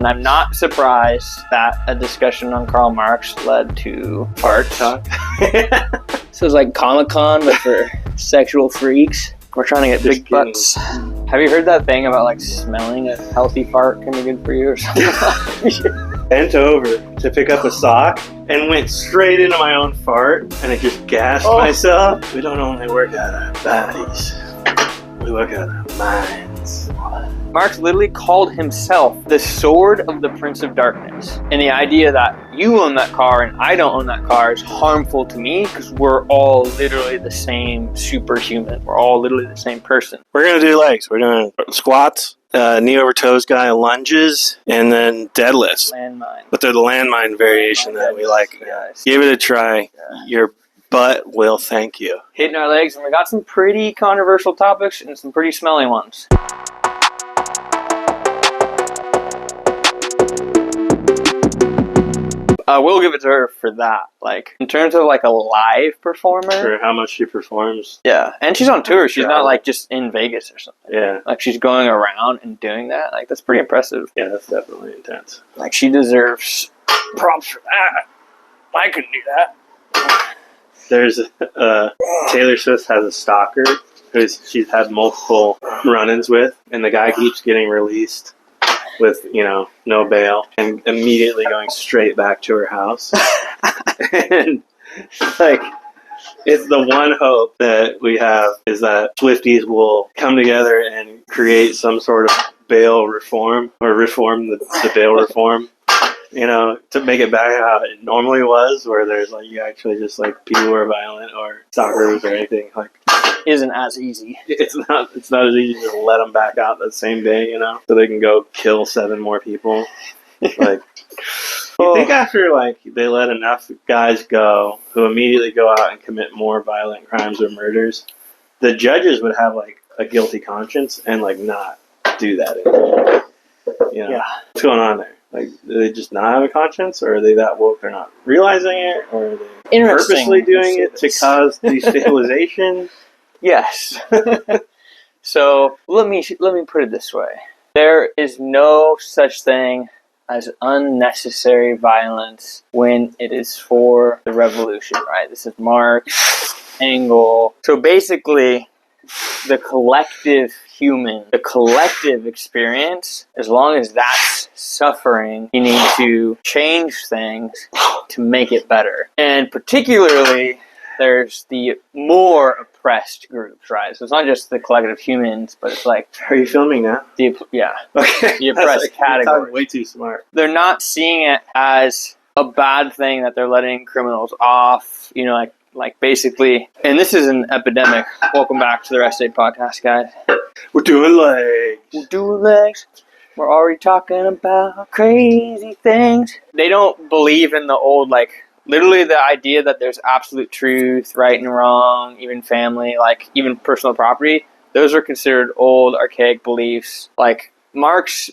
I'm not surprised that a discussion on Karl Marx led to fart talk. So it's like Comic-Con, but for sexual freaks. We're trying to get big butts. Have you heard that thing about like smelling a healthy fart can be good for you or something? Bent over to pick up a sock and went straight into my own fart, and I just gassed myself. We don't only work out our bodies, we work out our minds. Marx literally called himself the sword of the Prince of Darkness. And the idea that you own that car and I don't own that car is harmful to me because we're all literally the same superhuman. We're all literally the same person. We're going to do legs. We're doing squats, knee over toes guy lunges, and then deadlifts. Landmine. But they're the landmine variation that we like. Yes. Give it a try. Yeah. Your butt will thank you. Hitting our legs, and we got some pretty controversial topics and some pretty smelly ones. I will give it to her for that. Like, in terms of like a live performer. For how much she performs. Yeah. And she's on tour. She's not like just in Vegas or something. Yeah. Like, she's going around and doing that. Like, that's pretty impressive. Yeah, that's definitely intense. Like, she deserves props for that. I couldn't do that. There's Taylor Swift has a stalker who she's had multiple run-ins with, and the guy keeps getting released with, no bail, and immediately going straight back to her house. And like, it's the one hope that we have is that Swifties will come together and create some sort of bail reform, or reform the bail reform, to make it back how it normally was, where there's like, you actually just like people who are violent or stalkers or anything, like, isn't as easy. It's not as easy to let them back out the same day, so they can go kill 7 more people. Like, you think after like they let enough guys go who immediately go out and commit more violent crimes or murders, the judges would have like a guilty conscience and like not do that anymore. Yeah. What's going on there? Like, do they just not have a conscience, or are they that woke they're not realizing it, or are they purposely doing it to cause destabilization? Yes. So let me put it this way. There is no such thing as unnecessary violence when it is for the revolution, right? This is Marx, Engels. So basically, the collective human, the collective experience, as long as that's suffering, you need to change things to make it better. And particularly, there's the more oppressed groups, right? So it's not just the collective humans, but it's like... Are you filming now? Okay. The oppressed category. Way too smart. They're not seeing it as a bad thing that they're letting criminals off, like basically... And this is an epidemic. Welcome back to the Rest Day podcast, guys. We're doing legs. We're doing legs. We're already talking about crazy things. They don't believe in the old, like... Literally the idea that there's absolute truth, right and wrong, even family, like even personal property, those are considered old, archaic beliefs. Like Marx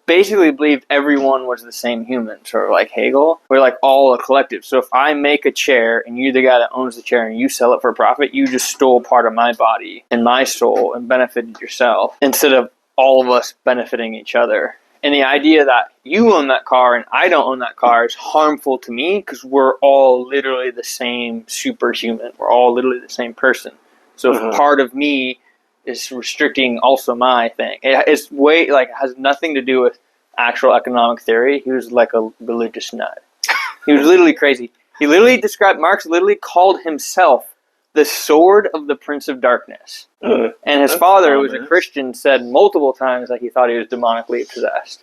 basically believed everyone was the same human, sort of like Hegel. We're like all a collective. So if I make a chair and you're the guy that owns the chair and you sell it for profit, you just stole part of my body and my soul and benefited yourself instead of all of us benefiting each other. And the idea that you own that car and I don't own that car is harmful to me because we're all literally the same superhuman. We're all literally the same person. So if part of me is restricting also my thing, it's has nothing to do with actual economic theory. He was like a religious nut. He was literally crazy. Marx literally called himself the sword of the Prince of Darkness. And his father, who was a Christian, said multiple times that he thought he was demonically possessed.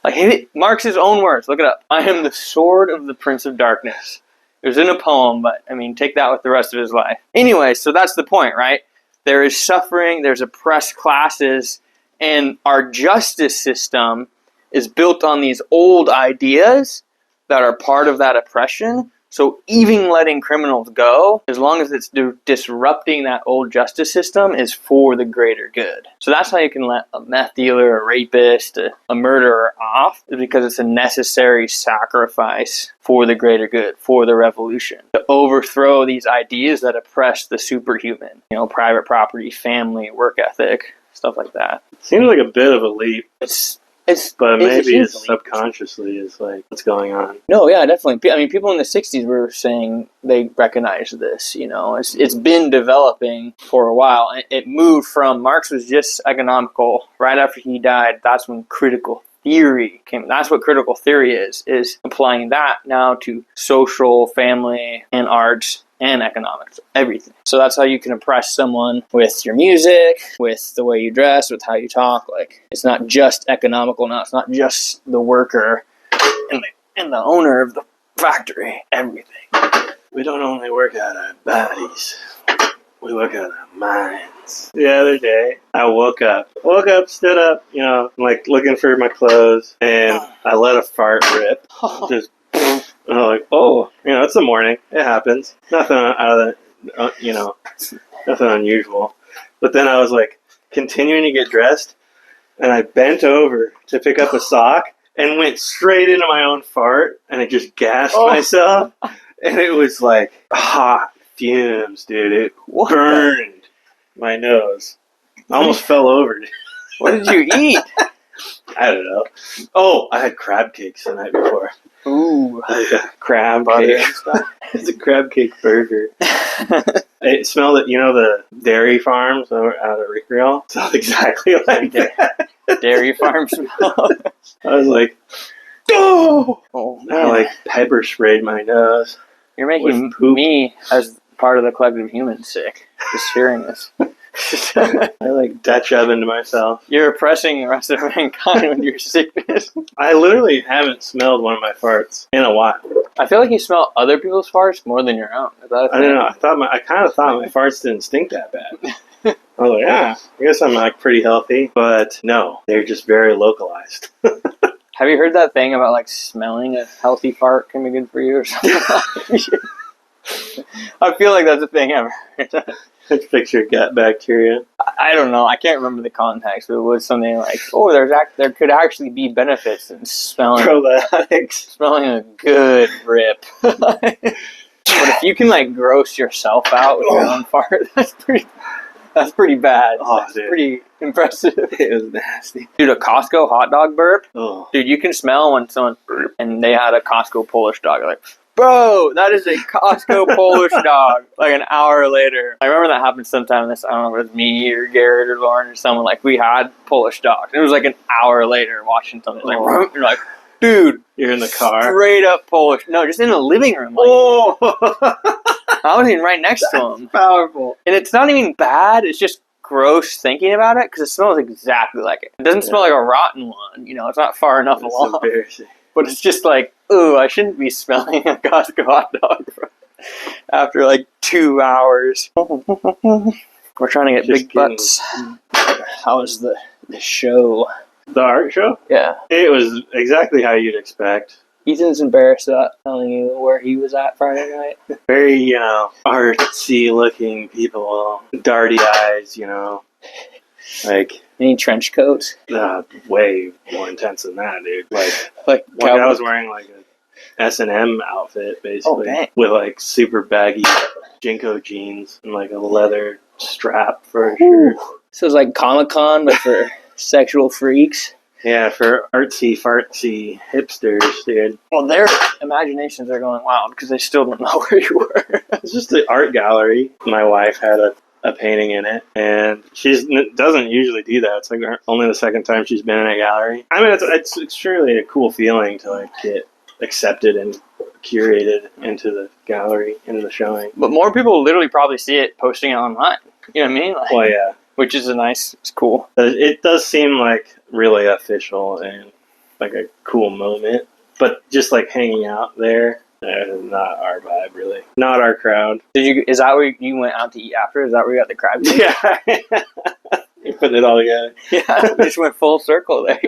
Like Marx's own words, look it up. I am the sword of the Prince of Darkness. It was in a poem, but take that with the rest of his life. Anyway, so that's the point, right? There is suffering, there's oppressed classes, and our justice system is built on these old ideas that are part of that oppression. So even letting criminals go, as long as it's disrupting that old justice system, is for the greater good. So that's how you can let a meth dealer, a rapist, a murderer off, is because it's a necessary sacrifice for the greater good, for the revolution. To overthrow these ideas that oppress the superhuman, private property, family, work ethic, stuff like that. Seems like a bit of a leap. It's But maybe huge it's subconsciously is like what's going on. No, yeah, definitely. I mean, people in the 60s were saying they recognized this, It's been developing for a while. It moved from Marx was just economical. Right after he died, that's when critical theory came. That's what critical theory is applying that now to social, family, and arts and economics, everything. So that's how you can impress someone with your music, with the way you dress, with how you talk. Like, it's not just economical now. It's not just the worker and the owner of the factory. Everything. We don't only work out our bodies. We work out our minds. The other day, I woke up, stood up, like looking for my clothes, and I let a fart rip. Just, and I'm like, it's the morning. It happens. Nothing out of the, nothing unusual. But then I was like, continuing to get dressed, and I bent over to pick up a sock, and went straight into my own fart, and I just gassed myself, and it was like hot fumes, dude. It burned my nose. I almost fell over. What did you eat? I don't know. Oh, I had crab cakes the night before. Ooh. Crab cake. It's a crab cake burger. It smelled at, the dairy farms out of Rickreall. It smelled exactly like that. Dairy farm smell. I was like, I like pepper sprayed my nose. You're making me, as part of the collective human, sick. Just hearing this. I like Dutch oven to myself. You're oppressing the rest of mankind with your sickness. I literally haven't smelled one of my farts in a while. I feel like you smell other people's farts more than your own. I don't know. I kind of thought my farts didn't stink that bad. I was like, I guess I'm like pretty healthy, but no, they're just very localized. Have you heard that thing about like smelling a healthy fart can be good for you or something? I feel like that's a thing I've heard. Let's fix your gut bacteria. I don't know. I can't remember the context, but it was something like, there could actually be benefits in smelling probiotics, smelling a good rip. But if you can like gross yourself out with your own fart, that's pretty bad. That's pretty impressive. It was nasty. Dude, a Costco hot dog burp. Oh. Dude, you can smell when someone burp and they had a Costco Polish dog. Like, bro, that is a Costco Polish dog. Like an hour later. I remember that happened sometime. I don't know if it was me or Garrett or Lauren or someone. Like, we had Polish dogs. It was like an hour later watching something. Like, you're like, dude. You're in the car. Straight up Polish. No, just in the living room. Like, I was even right next to him. Powerful. And it's not even bad. It's just gross thinking about it because it smells exactly like it. It doesn't smell like a rotten one. It's not far enough along. Embarrassing. But it's just like, ooh, I shouldn't be smelling a Costco hot dog after like 2 hours. We're trying to get big butts. How was the show? The art show? Yeah. It was exactly how you'd expect. Ethan's embarrassed about telling you where he was at Friday night. Very, artsy looking people. Darty eyes, Like, any trench coats? Way more intense than that, dude. Like one guy was wearing like a S&M outfit, basically, with like super baggy Jinko jeans and like a leather strap for a shirt. So it's like Comic-Con, but for sexual freaks. Yeah, for artsy fartsy hipsters, dude. Well, their imaginations are going wild because they still don't know where you were. It's just an art gallery. My wife had a painting in it, and she doesn't usually do that. It's like only the second time she's been in a gallery. I mean, it's surely a cool feeling to like get accepted and curated into the gallery, into the showing. But more people literally probably see it posting it online. You know what I mean? Like, well, yeah. Which is it's cool. It does seem like really official and like a cool moment, but just like hanging out there. Not our vibe, really. Not our crowd. Is that where you went out to eat after? Is that where you got the crab cake? Yeah. You're putting it all together. Yeah, we just went full circle there.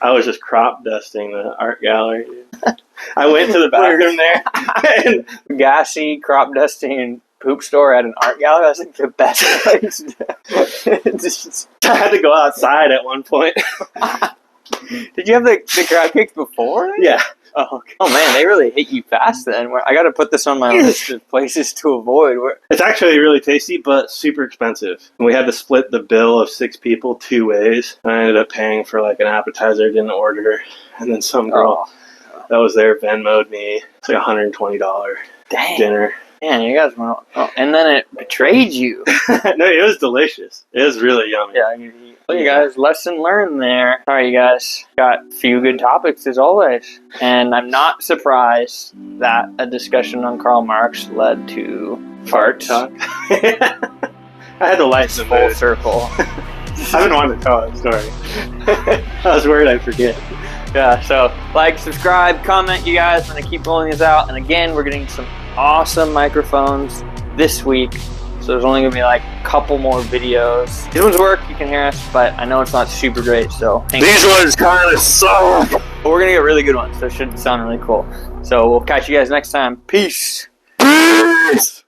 I was just crop dusting the art gallery. I went to the bathroom there. And gassy crop dusting poop store at an art gallery. That's like the best place. I had to go outside at one point. Did you have the crab cakes before? Yeah. Oh, okay. Oh man, they really hit you fast then. I got to put this on my list of places to avoid. It's actually really tasty, but super expensive. We had to split the bill of 6 people 2 ways. I ended up paying for like an appetizer I didn't order, and then some girl that was there Venmo'd me. It's like $120 dinner. Man, you guys went. Oh, and then it betrayed you. No, it was delicious. It was really yummy. Yeah. Well, you guys, lesson learned there. All right, you guys got a few good topics as always. And I'm not surprised that a discussion on Karl Marx led to fart talk. I had to light some full circle. I've been wanting to tell that story. I was worried I'd forget. Yeah, so like, subscribe, comment, you guys. I'm going to keep rolling these out. And again, we're getting some awesome microphones this week. So there's only going to be like a couple more videos. These ones work, you can hear us, but I know it's not super great, so these ones kind of suck. But we're going to get really good ones, so it should sound really cool. So we'll catch you guys next time. Peace. Peace.